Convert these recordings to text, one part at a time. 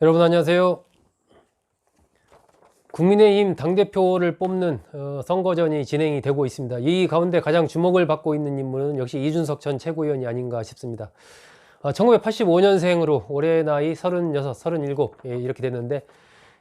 여러분 안녕하세요. 국민의힘 당대표를 뽑는 선거전이 진행이 되고 있습니다. 이 가운데 가장 주목을 받고 있는 인물은 역시 이준석 전 최고위원이 아닌가 싶습니다. 1985년생으로 올해 나이 36, 37 이렇게 됐는데,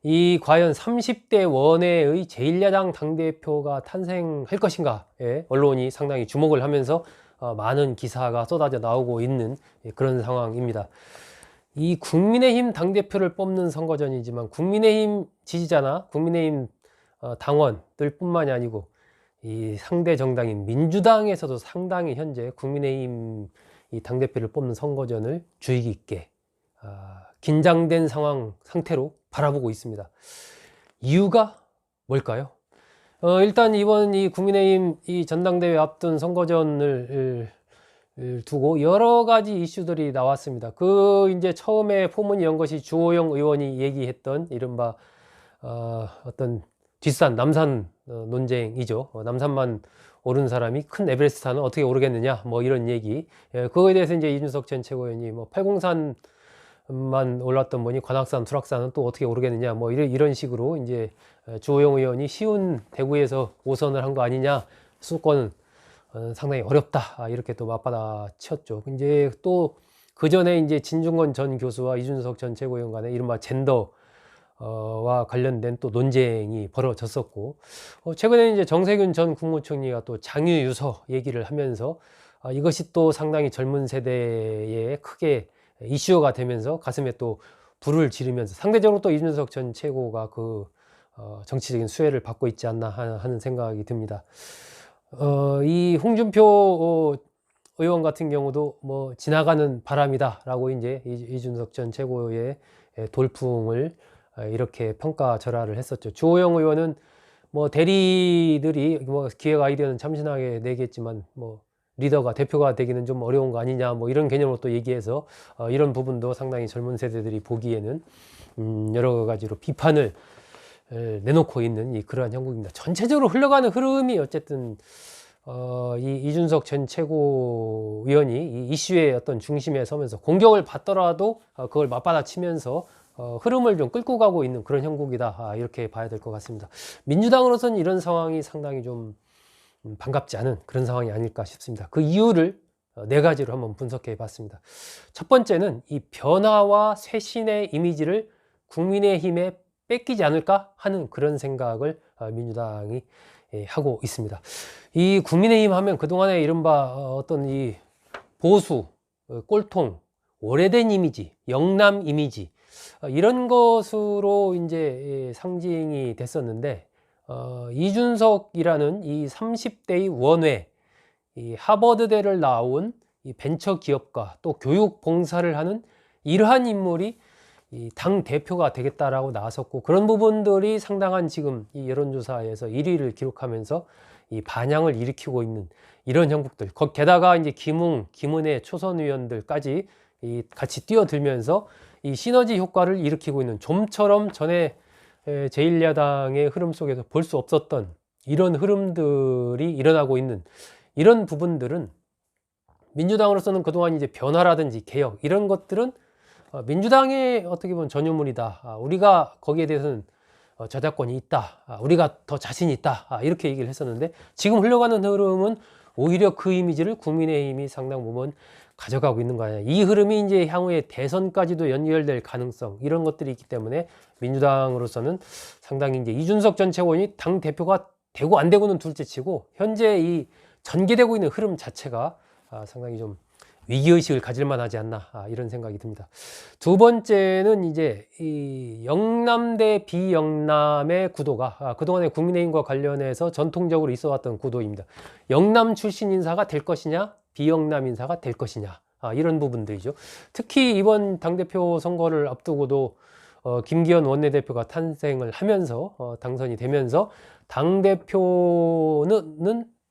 이 과연 30대 원외의 제1야당 당대표가 탄생할 것인가, 언론이 상당히 주목을 하면서 많은 기사가 쏟아져 나오고 있는 그런 상황입니다. 이 국민의힘 당대표를 뽑는 선거전이지만 국민의힘 지지자나 국민의힘 당원들 뿐만이 아니고 이 상대 정당인 민주당에서도 상당히 현재 국민의힘 이 당대표를 뽑는 선거전을 주의 깊게 긴장된 상태로 바라보고 있습니다. 이유가 뭘까요? 일단 이번 이 국민의힘 이 전당대회 앞둔 선거전을 두고 여러 가지 이슈들이 나왔습니다. 이제 처음에 포문이 연 것이 주호영 의원이 얘기했던 이른바 어떤 뒷산 남산 논쟁이죠. 남산만 오른 사람이 큰 에베레스트는 어떻게 오르겠느냐, 뭐 이런 얘기. 그거에 대해서 이제 이준석 전 최고위원이 뭐 팔공산만 올랐던 분이 관악산, 수락산은 또 어떻게 오르겠느냐, 뭐 이런 식으로 이제 주호영 의원이 쉬운 대구에서 5선을 한 거 아니냐, 수도권은 상당히 어렵다, 이렇게 또 맞받아쳤죠. 이제 또 그 전에 이제 진중권 전 교수와 이준석 전 최고위원 간의 이른바 젠더와 관련된 또 논쟁이 벌어졌었고, 최근에 이제 정세균 전 국무총리가 또 장유유서 얘기를 하면서 이것이 또 상당히 젊은 세대에 크게 이슈가 되면서 가슴에 또 불을 지르면서 상대적으로 또 이준석 전 최고가 정치적인 수혜를 받고 있지 않나 하는 생각이 듭니다. 이 홍준표 의원 같은 경우도 뭐 지나가는 바람이다라고 이제 이준석 전 최고의 돌풍을 이렇게 평가절하를 했었죠. 주호영 의원은 뭐 대리들이 뭐 기획 아이디어는 참신하게 내겠지만 뭐 리더가 대표가 되기는 좀 어려운 거 아니냐, 뭐 이런 개념으로 또 얘기해서 이런 부분도 상당히 젊은 세대들이 보기에는 여러 가지로 비판을 내놓고 있는 그러한 형국입니다. 전체적으로 흘러가는 흐름이 어쨌든 이준석 전 최고위원이 이 이슈의 어떤 중심에 서면서 공격을 받더라도 그걸 맞받아치면서 흐름을 좀 끌고 가고 있는 그런 형국이다, 이렇게 봐야 될 것 같습니다. 민주당으로서는 이런 상황이 상당히 좀 반갑지 않은 그런 상황이 아닐까 싶습니다. 그 이유를 네 가지로 한번 분석해 봤습니다. 첫 번째는 이 변화와 쇄신의 이미지를 국민의힘에 뺏기지 않을까 하는 그런 생각을 민주당이 하고 있습니다. 이 국민의힘 하면 그동안에 이른바 어떤 이 보수, 꼴통, 오래된 이미지, 영남 이미지, 이런 것으로 이제 상징이 됐었는데, 이준석이라는 이 30대의 원외, 이 하버드대를 나온 이 벤처 기업가 또 교육 봉사를 하는 이러한 인물이 이 당 대표가 되겠다라고 나섰고, 그런 부분들이 상당한 지금 이 여론조사에서 1위를 기록하면서 이 반향을 일으키고 있는 이런 형국들, 게다가 이제 김은혜 초선 의원들까지 같이 뛰어들면서 이 시너지 효과를 일으키고 있는, 좀처럼 전에 제1야당의 흐름 속에서 볼 수 없었던 이런 흐름들이 일어나고 있는 이런 부분들은 민주당으로서는 그동안 이제 변화라든지 개혁 이런 것들은 민주당의 어떻게 보면 전유물이다, 우리가 거기에 대해서는 저작권이 있다, 우리가 더 자신이 있다, 이렇게 얘기를 했었는데, 지금 흘러가는 흐름은 오히려 그 이미지를 국민의힘이 상당 부분 가져가고 있는 거 아니냐. 이 흐름이 이제 향후에 대선까지도 연결될 가능성, 이런 것들이 있기 때문에 민주당으로서는 상당히 이제 이준석 전 최고위원이 당 대표가 되고 안 되고는 둘째치고 현재 이 전개되고 있는 흐름 자체가 상당히 좀 위기의식을 가질 만하지 않나, 이런 생각이 듭니다. 두 번째는 이제 이 영남 대 비영남의 구도가 그동안에 국민의힘과 관련해서 전통적으로 있어 왔던 구도입니다. 영남 출신 인사가 될 것이냐, 비영남 인사가 될 것이냐, 이런 부분들이죠. 특히 이번 당대표 선거를 앞두고도 김기현 원내대표가 탄생을 하면서 당선이 되면서 당대표는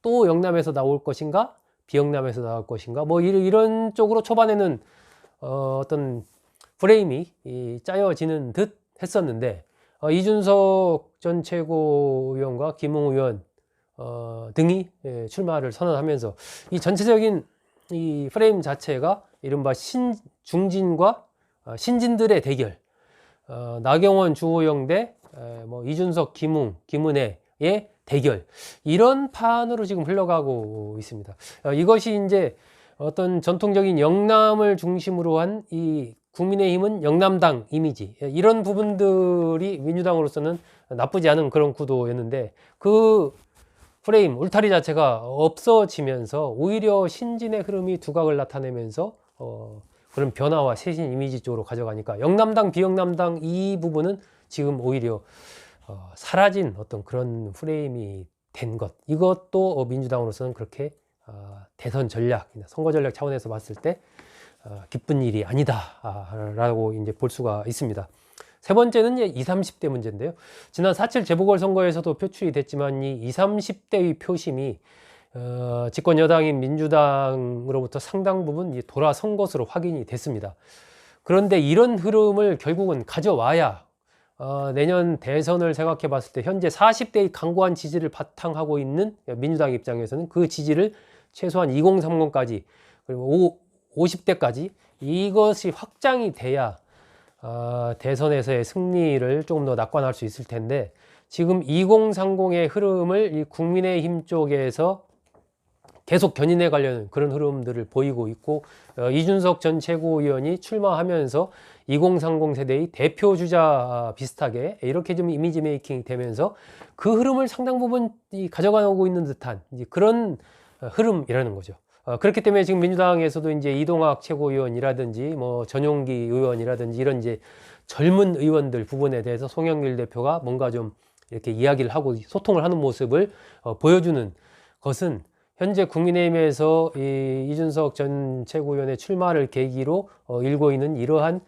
또 영남에서 나올 것인가, 비영남에서 나올 것인가, 뭐 이런 쪽으로 초반에는 어떤 프레임이 짜여지는 듯 했었는데, 이준석 전 최고위원과 김웅 의원 등이 출마를 선언하면서 이 전체적인 이 프레임 자체가 이른바 중진과 신진들의 대결, 나경원, 주호영 대 뭐 이준석, 김은혜의 대결, 이런 판으로 지금 흘러가고 있습니다. 이것이 이제 어떤 전통적인 영남을 중심으로 한 이 국민의힘은 영남당 이미지, 이런 부분들이 민주당으로서는 나쁘지 않은 그런 구도였는데, 그 프레임, 울타리 자체가 없어지면서 오히려 신진의 흐름이 두각을 나타내면서 그런 변화와 쇄신 이미지 쪽으로 가져가니까 영남당, 비영남당 이 부분은 지금 오히려 사라진 어떤 그런 프레임이 된 것, 이것도 민주당으로서는 그렇게 대선 전략이나 선거 전략 차원에서 봤을 때 기쁜 일이 아니다라고 이제 볼 수가 있습니다. 세 번째는 이제 20, 30대 문제인데요. 지난 4.7 재보궐선거에서도 표출이 됐지만 이 20, 30대의 표심이 집권 여당인 민주당으로부터 상당 부분 돌아선 것으로 확인이 됐습니다. 그런데 이런 흐름을 결국은 가져와야 내년 대선을 생각해 봤을 때 현재 40대의 강고한 지지를 바탕하고 있는 민주당 입장에서는 그 지지를 최소한 2030까지 그리고 50대까지 이것이 확장이 돼야 대선에서의 승리를 조금 더 낙관할 수 있을 텐데, 지금 2030의 흐름을 이 국민의힘 쪽에서 계속 견인해 가려는 그런 흐름들을 보이고 있고, 이준석 전 최고위원이 출마하면서 2030 세대의 대표 주자 비슷하게 이렇게 좀 이미지 메이킹이 되면서 그 흐름을 상당 부분 가져가고 있는 듯한 그런 흐름이라는 거죠. 그렇기 때문에 지금 민주당에서도 이제 이동학 최고위원이라든지 뭐 전용기 의원이라든지 이런 이제 젊은 의원들 부분에 대해서 송영길 대표가 뭔가 좀 이렇게 이야기를 하고 소통을 하는 모습을 보여주는 것은 현재 국민의힘에서 이준석 전 최고위원의 출마를 계기로 일고 있는 이러한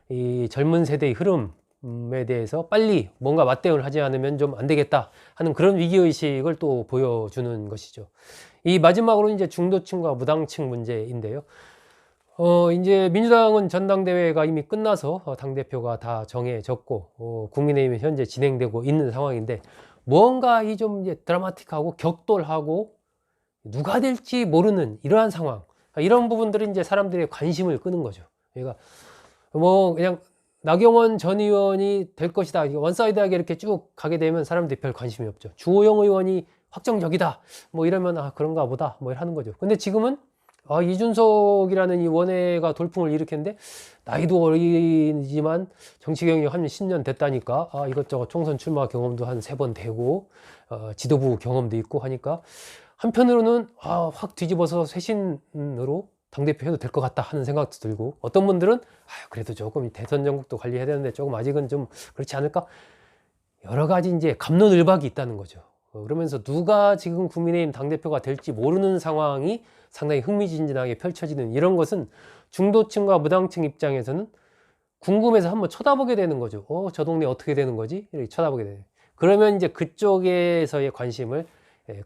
이 젊은 세대의 흐름에 대해서 빨리 뭔가 맞대응을 하지 않으면 좀 안 되겠다 하는 그런 위기의식을 또 보여주는 것이죠. 이 마지막으로 이제 중도층과 무당층 문제인데요. 이제 민주당은 전당대회가 이미 끝나서 당대표가 다 정해졌고, 국민의힘은 현재 진행되고 있는 상황인데, 뭔가 이 좀 이제 드라마틱하고 격돌하고 누가 될지 모르는 이러한 상황, 이런 부분들이 이제 사람들의 관심을 끄는 거죠. 그러니까 뭐 그냥 나경원 전 의원이 될 것이다, 원사이드하게 이렇게 쭉 가게 되면 사람들이 별 관심이 없죠. 주호영 의원이 확정적이다 뭐 이러면 그런가 보다 뭐 하는 거죠. 근데 지금은 이준석이라는 이 원외가 돌풍을 일으켰는데, 나이도 어리지만 정치 경력 한 10년 됐다니까 이것저것 총선 출마 경험도 한 3번 되고 지도부 경험도 있고 하니까 한편으로는 확 뒤집어서 쇄신으로 당대표 해도 될 것 같다 하는 생각도 들고, 어떤 분들은 그래도 조금 대선 전국도 관리해야 되는데 조금 아직은 좀 그렇지 않을까, 여러 가지 이제 갑론을박이 있다는 거죠. 그러면서 누가 지금 국민의힘 당대표가 될지 모르는 상황이 상당히 흥미진진하게 펼쳐지는 이런 것은 중도층과 무당층 입장에서는 궁금해서 한번 쳐다보게 되는 거죠. 저 동네 어떻게 되는 거지? 이렇게 쳐다보게 돼요. 그러면 이제 그쪽에서의 관심을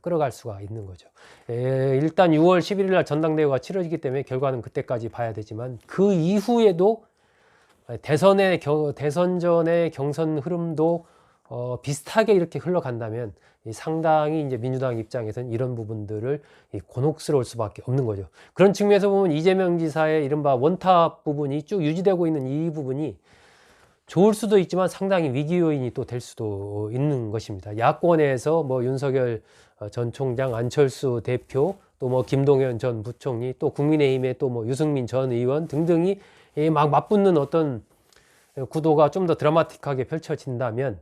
끌어갈 수가 있는 거죠. 일단 6월 11일 날 전당대회가 치러지기 때문에 결과는 그때까지 봐야 되지만, 그 이후에도 대선 전의 경선 흐름도 비슷하게 이렇게 흘러간다면 상당히 이제 민주당 입장에서는 이런 부분들을 곤혹스러울 수밖에 없는 거죠. 그런 측면에서 보면 이재명 지사의 이른바 원탑 부분이 쭉 유지되고 있는 이 부분이 좋을 수도 있지만 상당히 위기 요인이 또 될 수도 있는 것입니다. 야권에서 뭐 윤석열 전 총장, 안철수 대표, 또 뭐 김동연 전 부총리, 또 국민의힘의 또 뭐 유승민 전 의원 등등이 막 맞붙는 어떤 구도가 좀 더 드라마틱하게 펼쳐진다면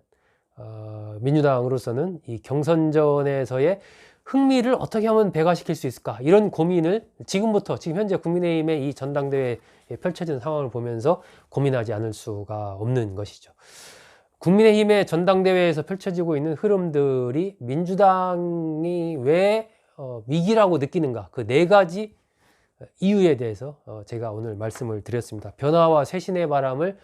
민주당으로서는 이 경선전에서의 흥미를 어떻게 하면 배가시킬 수 있을까, 이런 고민을 지금 현재 국민의힘의 이 전당대회에 펼쳐지는 상황을 보면서 고민하지 않을 수가 없는 것이죠. 국민의힘의 전당대회에서 펼쳐지고 있는 흐름들이 민주당이 왜 위기라고 느끼는가, 그 4가지 이유에 대해서 제가 오늘 말씀을 드렸습니다. 변화와 쇄신의 바람을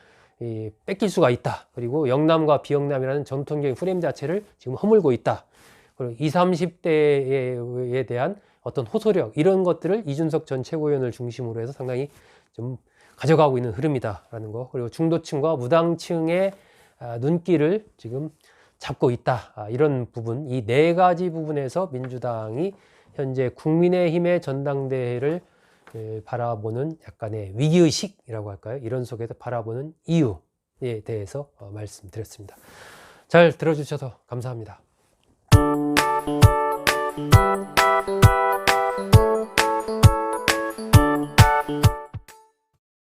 뺏길 수가 있다. 그리고 영남과 비영남이라는 전통적인 프레임 자체를 지금 허물고 있다. 그리고 20, 30대에 대한 어떤 호소력, 이런 것들을 이준석 전 최고위원을 중심으로 해서 상당히 좀 가져가고 있는 흐름이다라는 거. 그리고 중도층과 무당층의 눈길을 지금 잡고 있다. 이런 부분, 이 4가지 부분에서 민주당이 현재 국민의힘의 전당대회를 바라보는 약간의 위기의식이라고 할까요? 이런 속에서 바라보는 이유, 대해서 말씀드렸습니다. 잘 들어주셔서 감사합니다.